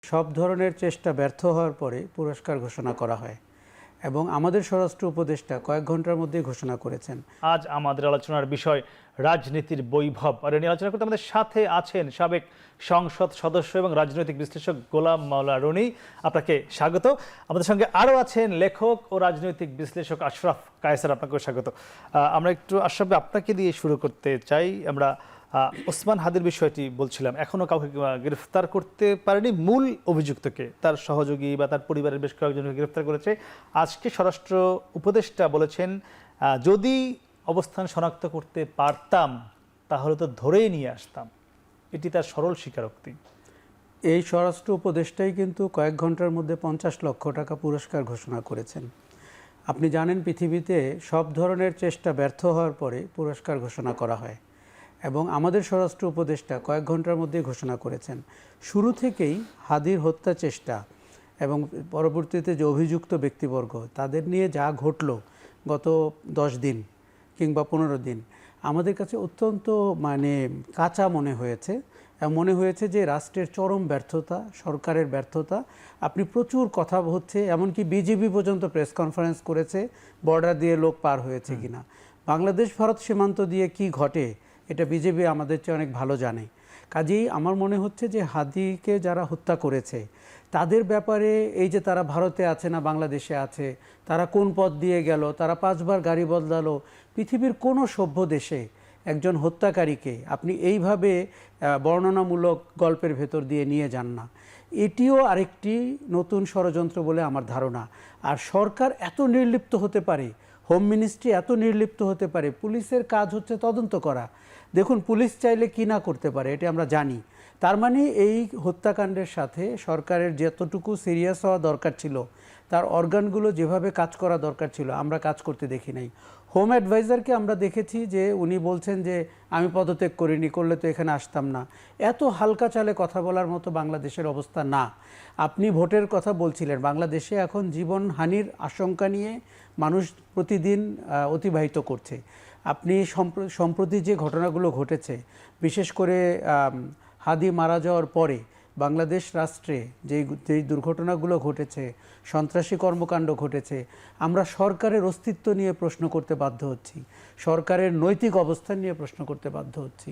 সব ধরনের চেষ্টা ব্যর্থ হওয়ার পরে পুরস্কার ঘোষণা করা হয় এবং আমাদের স্বরাষ্ট্র উপদেষ্টা কয়েক ঘন্টার মধ্যেই ঘোষণা করেছেন। আজ আমাদের আলোচনার বিষয় রাজনীতির বৈভব। আর এই নিয়ে আলোচনা করতে আমাদের সাথে আছেন সাবেক সংসদ সদস্য এবং রাজনৈতিক বিশ্লেষক গোলাম মাওলা রনি। আপনাকে স্বাগত। আমাদের সঙ্গে আরও আছেন লেখক ও রাজনৈতিক বিশ্লেষক আশরাফ কায়েসার। আপনাকেও স্বাগত। আমরা একটু আশরাফ আপনাকে দিয়ে শুরু করতে চাই। আমরা ওসমান হাদির বিষয়টি বলছিলাম, এখনো কাউকে গ্রেফতার করতে পারেনি। মূল অভিযুক্তকে, তার সহযোগী বা তার পরিবারের বেশ কয়েকজনকে গ্রেফতার করেছে। আজকে স্বরাষ্ট্র উপদেষ্টা বলেছেন, যদি অবস্থান শনাক্ত করতে পারতাম তাহলে তো ধরেই নিয়ে আসতাম। এটি তার সরল স্বীকারোক্তি। এই স্বরাষ্ট্র উপদেষ্টাই কিন্তু কয়েক ঘন্টার মধ্যে 50 লক্ষ টাকা পুরস্কার ঘোষণা করেছেন। আপনি জানেন, পৃথিবীতে সব ধরনের চেষ্টা ব্যর্থ হওয়ার পরে পুরস্কার ঘোষণা করা হয় এবং আমাদের স্বরাষ্ট্র উপদেষ্টা কয়েক ঘন্টার মধ্যে ঘোষণা করেছেন। শুরু থেকেই হাদির হত্যা চেষ্টা এবং পরবর্তীতে যে অভিযুক্ত ব্যক্তিবর্গ, তাদের নিয়ে যা ঘটলো গত 10 দিন কিংবা 15 দিন, আমাদের কাছে অত্যন্ত কাঁচা মনে হয়েছে। মনে হয়েছে যে রাষ্ট্রের চরম ব্যর্থতা, সরকারের ব্যর্থতা। আপনি প্রচুর কথা হচ্ছে, এমনকি বিজিবি পর্যন্ত প্রেস কনফারেন্স করেছে বর্ডার দিয়ে লোক পার হয়েছে কিনা। বাংলাদেশ ভারত সীমান্ত দিয়ে কি ঘটে এটা বিজেপি আমাদের চেয়ে অনেক ভালো জানে। কাজেই আমার মনে হচ্ছে যে হাদিকে যারা হত্যা করেছে তাদের ব্যাপারে, এই যে তারা ভারতে আছে না বাংলাদেশে আছে, তারা কোন পথ দিয়ে গেল, তারা 5 বার গাড়ি বদলালো, পৃথিবীর কোনো সভ্য দেশে একজন হত্যাকারীকে আপনি এইভাবে বর্ণনামূলক গল্পের ভেতর দিয়ে নিয়ে যান না। এটিও আরেকটি নতুন ষড়যন্ত্র বলে আমার ধারণা। আর সরকার এত নির্লিপ্ত হতে পারে, হোম মিনিস্ট্রি এত নির্লিপ্ত হতে পারে, পুলিশের কাজ হচ্ছে তদন্ত করা। দেখুন, পুলিশ চাইলে কি না করতে পারে এটি আমরা জানি। তার মানে এই হত্যাকাণ্ডের সাথে সরকারের যতটুকু সিরিয়াস হওয়া দরকার ছিল, তার অর্গানগুলো যেভাবে কাজ করা দরকার ছিল, আমরা কাজ করতে দেখি নাই। হোম অ্যাডভাইজারকে আমরা দেখেছি যে উনি বলছেন যে আমি পদত্যাগ করিনি, করলে তো এখানে আসতাম না। এত হালকা চালে কথা বলার মতো বাংলাদেশের অবস্থা না। আপনি ভোটের কথা বলছিলেন, বাংলাদেশে এখন জীবনহানির আশঙ্কা নিয়ে মানুষ প্রতিদিন অতিবাহিত করছে। আপনি সম্প্রতি যে ঘটনাগুলো ঘটেছে, বিশেষ করে হাদি মারা যাওয়ার পরে বাংলাদেশ রাষ্ট্রে যেই দুর্ঘটনাগুলো ঘটেছে, সন্ত্রাসী কর্মকাণ্ড ঘটেছে, আমরা সরকারের অস্তিত্ব নিয়ে প্রশ্ন করতে বাধ্য হচ্ছি, সরকারের নৈতিক অবস্থান নিয়ে প্রশ্ন করতে বাধ্য হচ্ছি।